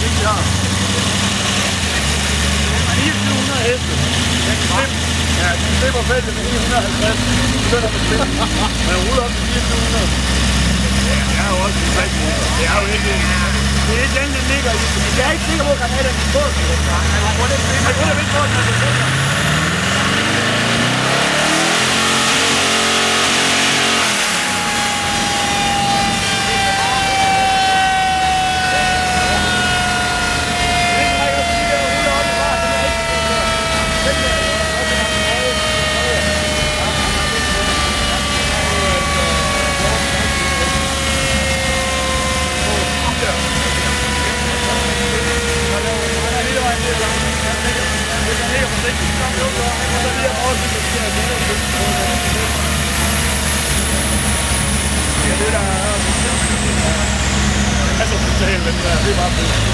ikke, vi har. 400 heste. Ja, de slipper feltet med 950. Så er der med spil. Men ruller op til 400. Ja, det er jo også en 3 minutter. Det er jo ikke en... Det er ikke den, den ligger i. Jeg er ikke sikker på, at granaten er på. Jeg tror, det er ikke på, at den er på. Altså, det er bare fedt.